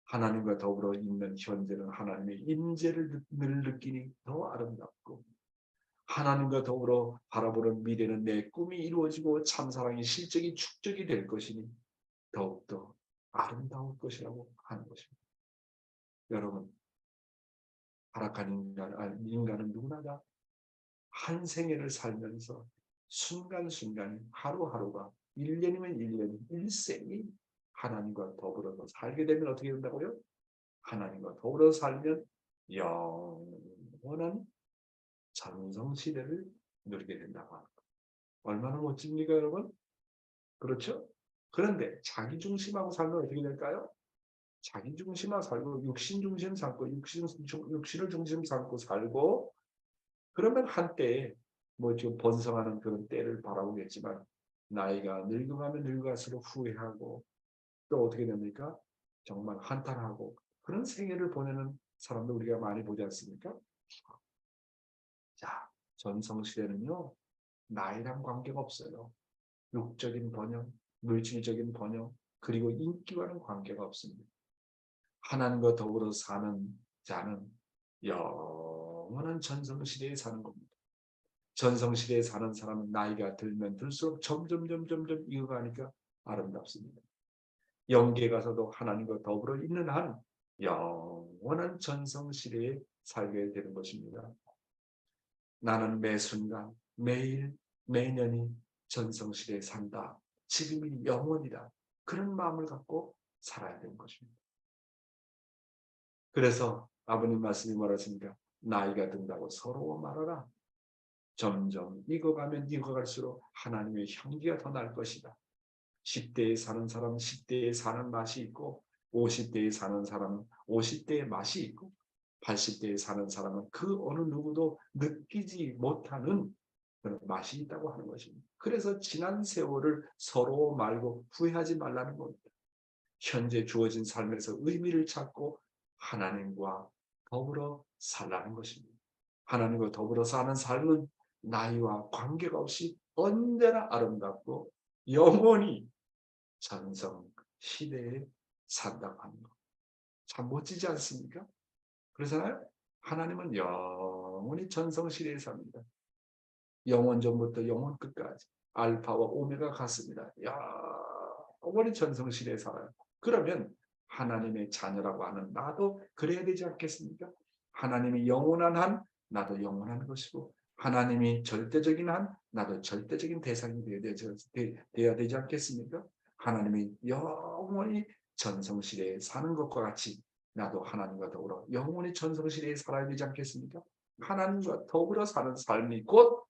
하나님과 더불어 있는 현재는 하나님의 임재를 늘 느끼니 더 아름답고, 하나님과 더불어 바라보는 미래는 내 꿈이 이루어지고 참사랑의 실적이 축적이 될 것이니 더욱더 아름다울 것이라고 하는 것입니다. 여러분, 타락한 인간은 누구나 다 한 생애를 살면서 순간순간이, 하루하루가 1년이면 1년이, 일생이 하나님과 더불어서 살게 되면 어떻게 된다고요? 하나님과 더불어 살면 영원한 전성시대를 누리게 된다고 합니다. 얼마나 멋집니까, 여러분? 그렇죠? 그런데 자기중심하고 살면 어떻게 될까요? 자기중심하고 살고 육신중심 삼고 육신을 중심 삼고 살고, 그러면 한때에 지금 번성하는 그런 때를 바라보겠지만 나이가 늙어가면 늙어갈수록 후회하고, 또 어떻게 됩니까? 정말 한탄하고, 그런 생애를 보내는 사람도 우리가 많이 보지 않습니까? 자, 전성시대는요, 나이랑 관계가 없어요. 육적인 번영, 물질적인 번영, 그리고 인기와는 관계가 없습니다. 하나님과 더불어 사는 자는 영원한 전성시대에 사는 겁니다. 전성시대에 사는 사람은 나이가 들면 들수록 점점 익어가니까 아름답습니다. 영계에 가서도 하나님과 더불어 있는 한 영원한 전성시대에 살게 되는 것입니다. 나는 매 순간, 매일, 매년이 전성시대에 산다. 지금이 영원이다. 그런 마음을 갖고 살아야 되는 것입니다. 그래서 아버님 말씀이 뭐라십니까? 나이가 든다고 서러워 말아라. 점점 익어가면 익어갈수록 하나님의 향기가 더 날 것이다. 10대에 사는 사람은 10대에 사는 맛이 있고, 50대에 사는 사람은 50대의 맛이 있고, 80대에 사는 사람은 그 어느 누구도 느끼지 못하는 그런 맛이 있다고 하는 것입니다. 그래서 지난 세월을 서로 말고 후회하지 말라는 겁니다. 현재 주어진 삶에서 의미를 찾고 하나님과 더불어 살라는 것입니다. 하나님과 더불어 사는 삶은 나이와 관계가 없이 언제나 아름답고 영원히 전성 시대에 산다고 하는 것. 참 멋지지 않습니까? 그래서요, 하나님은 영원히 전성 시대에 삽니다. 영원 전부터 영원 끝까지 알파와 오메가 같습니다. 영원히 전성시대에 살아요. 그러면 하나님의 자녀라고 하는 나도 그래야 되지 않겠습니까? 하나님이 영원한 한 나도 영원한 것이고 하나님이 절대적인 한 나도 절대적인 대상이 되어야 되지 않겠습니까? 하나님이 영원히 전성시대에 사는 것과 같이 나도 하나님과 더불어 영원히 전성시대에 살아야 되지 않겠습니까? 하나님과 더불어 사는 삶이 곧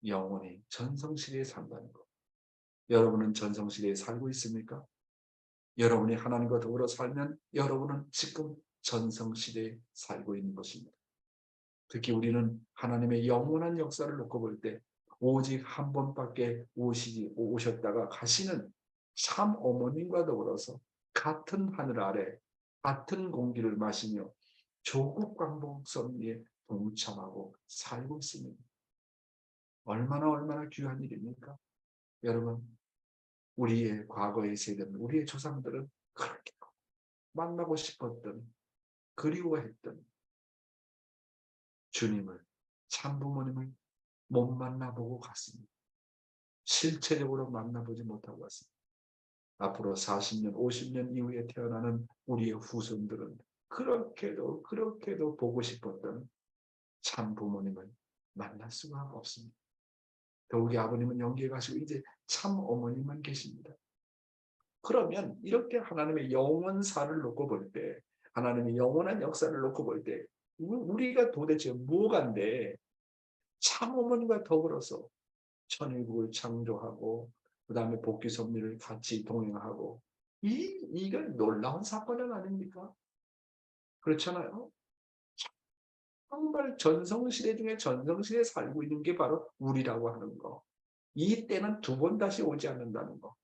영원히 전성시대에 산다는 것. 여러분은 전성시대에 살고 있습니까? 여러분이 하나님과 더불어 살면 여러분은 지금 전성시대에 살고 있는 것입니다. 특히 우리는 하나님의 영원한 역사를 놓고 볼 때 오직 한 번밖에 오셨다가 가시는 참 어머님과 더불어서 같은 하늘 아래 같은 공기를 마시며 조국 광복선 위에 동참하고 살고 있습니다. 얼마나 귀한 일입니까? 여러분, 우리의 과거의 세대는 우리의 조상들은 그렇게 만나고 싶었던 그리워했던 주님을 참부모님을 못 만나보고 갔습니다. 실체적으로 만나보지 못하고 갔습니다. 앞으로 40년, 50년 이후에 태어나는 우리의 후손들은 그렇게도 보고 싶었던 참부모님을 만날 수가 없습니다. 더욱이 아버님은 영계에 가시고 이제 참 어머님만 계십니다. 그러면 이렇게 하나님의 영원사를 놓고 볼 때, 하나님의 영원한 역사를 놓고 볼 때 우리가 도대체 뭐간데 참 어머님과 더불어서 천일국을 창조하고 그 다음에 복귀 섭리를 같이 동행하고 이건 놀라운 사건은 아닙니까? 그렇잖아요. 정말 전성시대 중에 전성시대에 살고 있는 게 바로 우리라고 하는 거. 이 때는 두 번 다시 오지 않는다는 거.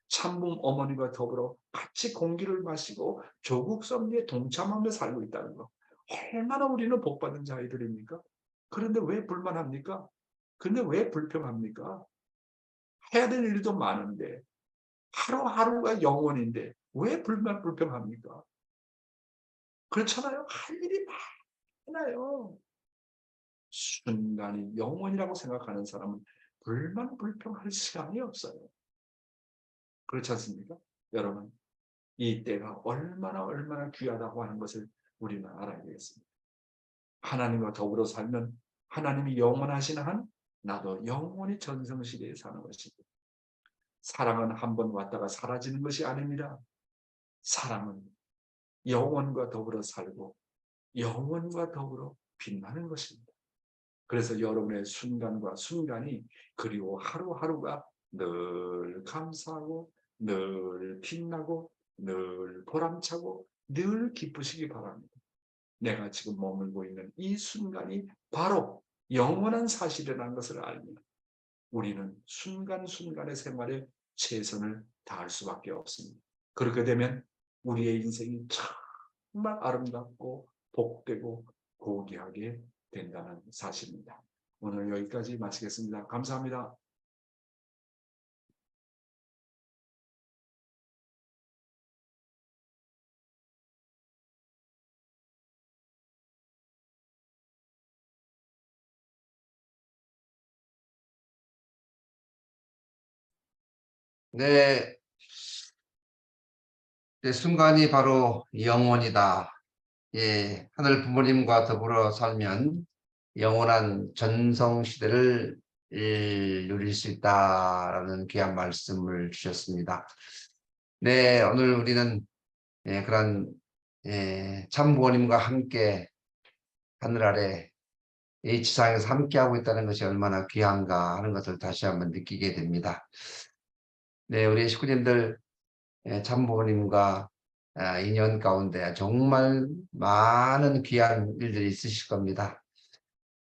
참부모 어머니와 더불어 같이 공기를 마시고 조국 섭리에 동참하며 살고 있다는 거. 얼마나 우리는 복받은 자들입니까? 그런데 왜 불만합니까? 근데 왜 불평합니까? 해야 될 일도 많은데 하루하루가 영원인데 왜 불평합니까? 그렇잖아요. 할 일이 많아요. 순간이 영원이라고 생각하는 사람은 불평할 시간이 없어요. 그렇지 않습니까? 여러분, 이 때가 얼마나 귀하다고 하는 것을 우리는 알아야 되겠습니다. 하나님과 더불어 살면 하나님이 영원하신 한 나도 영원히 전성시대에 사는 것입니다. 사랑은 한 번 왔다가 사라지는 것이 아닙니다. 사랑은 영원과 더불어 살고 영원과 더불어 빛나는 것입니다. 그래서 여러분의 순간과 순간이 그리고 하루하루가 늘 감사하고 늘 빛나고 늘 보람차고 늘 기쁘시기 바랍니다. 내가 지금 머물고 있는 이 순간이 바로 영원한 사실이라는 것을 알면 우리는 순간순간의 생활에 최선을 다할 수밖에 없습니다. 그렇게 되면 우리의 인생이 정말 아름답고 복되고 고귀하게 된다는 사실입니다. 오늘 여기까지 마치겠습니다. 감사합니다.
네, 순간이 바로 영원이다. 예, 하늘 부모님과 더불어 살면 영원한 전성시대를 누릴 수 있다라는 귀한 말씀을 주셨습니다. 네, 오늘 우리는 그런 참부모님과 함께 하늘 아래 이 지상에서 함께하고 있다는 것이 얼마나 귀한가 하는 것을 다시 한번 느끼게 됩니다. 네, 우리 식구님들 참부모님과 인연 가운데 정말 많은 귀한 일들이 있으실 겁니다.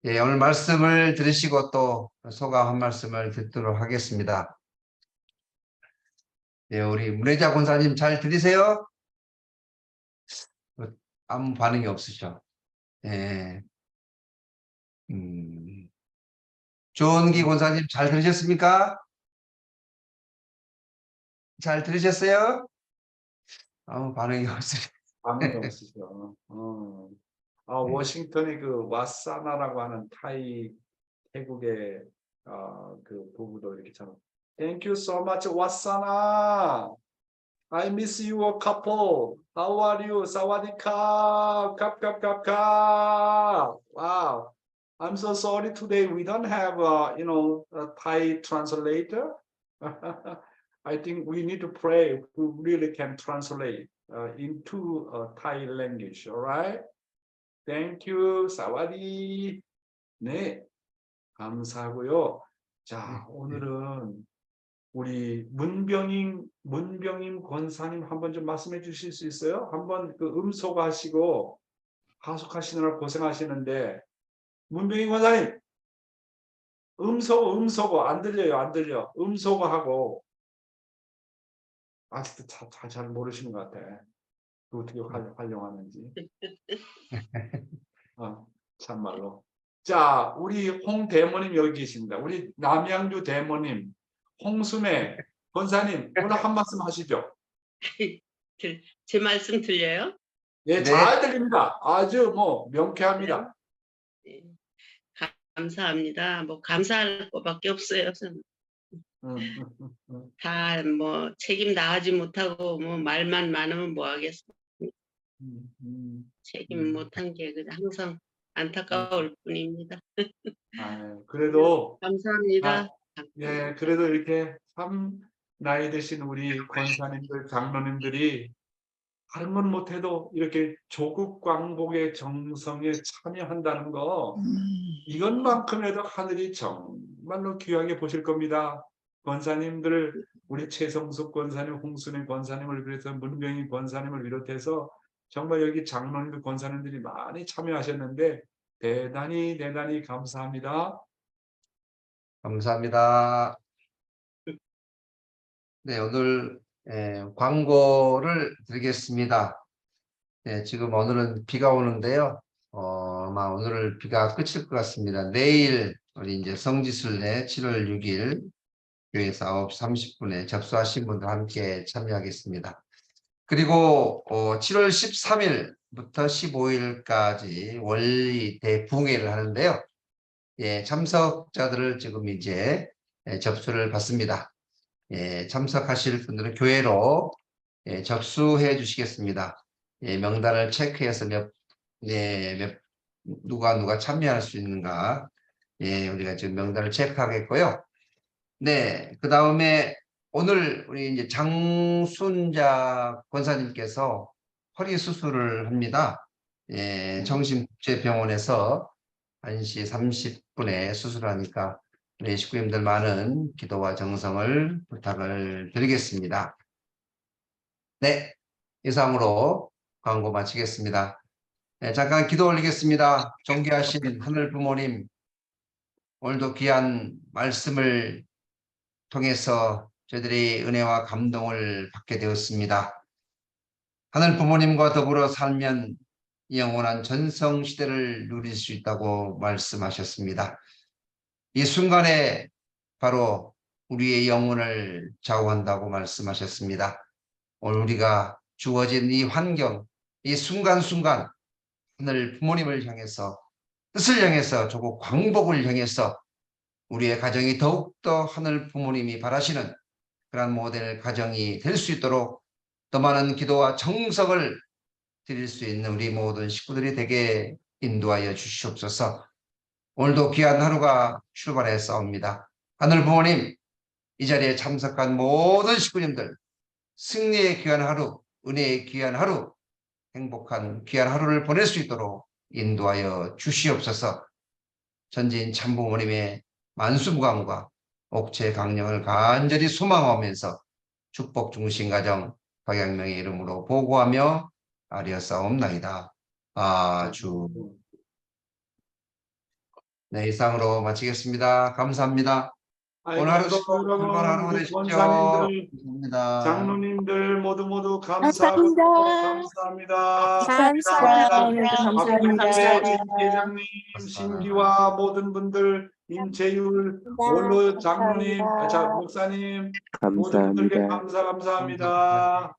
예, 오늘 말씀을 들으시고 또 소감 한 말씀을 듣도록 하겠습니다. 예, 우리 문혜자 권사님 잘 들으세요? 아무 반응이 없으셔. 예. 조은기 권사님 잘 들으셨습니까? 잘 들으셨어요? 아무 반응이 없으셔.
반응이 없으시죠. 워싱턴의 그 와사나라고 하는 태국의 그 부부도 이렇게 참 Thank you so much, 왓사나. I miss you, a couple. How are you? 사와디카. 캅캅캅캅. Wow. I'm so sorry today we don't have a Thai translator. I think we need to pray who really can translate into Thai language. All right. Thank you. 사와디. 네. 감사하고요. 자, 오늘은 우리 문병임 권사님 한번 좀 말씀해 주실 수 있어요? 한번 그 음소거하시고 하숙하시느라 고생하시는데 문병임 권사님 음소거 안 들려요, 안 들려. 음소거하고 아직도 잘 모르시는 것 같아. 그 어떻게 활용하는지. 참말로. 자, 우리 홍 대모님 여기 계십니다. 우리 남양주 대모님, 홍순애 권사님 오늘 한 말씀 하시죠.
제 말씀 들려요?
예,
네.
잘 들립니다. 아주 뭐 명쾌합니다.
네. 감사합니다. 뭐 감사할 것밖에 없어요. 저는. 다 뭐 책임 다하지 못하고 뭐 말만 많으면 뭐 하겠습니까? 책임 못한 게 그냥 항상 안타까울 뿐입니다.
그래도
감사합니다.
예, 그래도 이렇게 참 나이 드신 우리 권사님들, 장로님들이 다른 건 못해도 이렇게 조국 광복의 정성에 참여한다는 거 이것만큼에도 하늘이 정말로 귀하게 보실 겁니다. 권사님들, 우리 최성숙 권사님, 홍순애 권사님을 비롯해서 문병희 권사님을 비롯해서 정말 여기 장로님들, 권사님들이 많이 참여하셨는데 대단히 감사합니다.
감사합니다. 네, 오늘 광고를 드리겠습니다. 네, 지금 오늘은 비가 오는데요. 아마 오늘 비가 끝일 것 같습니다. 내일 우리 이제 성지순례 7월 6일 교회에서 9시 30분에 접수하신 분들 함께 참여하겠습니다. 그리고 7월 13일부터 15일까지 원리 대붕회를 하는데요. 예, 참석자들을 지금 이제 접수를 받습니다. 예, 참석하실 분들은 교회로 접수해 주시겠습니다. 예, 명단을 체크해서 누가 참여할 수 있는가. 예, 우리가 지금 명단을 체크하겠고요. 네, 그 다음에 오늘 우리 이제 장순자 권사님께서 허리 수술을 합니다. 예, 정신국제병원에서 1시 30분에 수술하니까 우리 식구님들 많은 기도와 정성을 부탁을 드리겠습니다. 네, 이상으로 광고 마치겠습니다. 네, 잠깐 기도 올리겠습니다. 존귀하신 하늘 부모님, 오늘도 귀한 말씀을 통해서 저희들이 은혜와 감동을 받게 되었습니다. 하늘 부모님과 더불어 살면 영원한 전성시대를 누릴 수 있다고 말씀하셨습니다. 이 순간에 바로 우리의 영혼을 좌우한다고 말씀하셨습니다. 오늘 우리가 주어진 이 환경, 이 순간순간 하늘 부모님을 향해서, 뜻을 향해서, 조국 광복을 향해서 우리의 가정이 더욱더 하늘 부모님이 바라시는 그런 모델 가정이 될 수 있도록 더 많은 기도와 정성을 드릴 수 있는 우리 모든 식구들이 되게 인도하여 주시옵소서. 오늘도 귀한 하루가 출발해 싸웁니다. 하늘 부모님, 이 자리에 참석한 모든 식구님들, 승리의 귀한 하루, 은혜의 귀한 하루, 행복한 귀한 하루를 보낼 수 있도록 인도하여 주시옵소서. 전지인 참부모님의 만수무강과 옥체 강령을 간절히 소망하면서 축복 중심 가정 박양명의 이름으로 보고하며 아뢰었사옵나이다. 아주. 네, 이상으로 마치겠습니다. 감사합니다. 오늘 하루도 즐거운 하루 되십시오.
권사님들,
감사합니다.
장로님들 모두 감사하고 감사합니다.
감사합니다.
회장님, 신기와 모든 분들, 임재율, 원로 장로님, 목사님, 모든 분들께 감사합니다.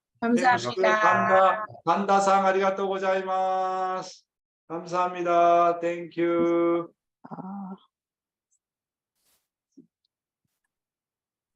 간다상 아리가또 고자이마스. 감사합니다. 땡큐.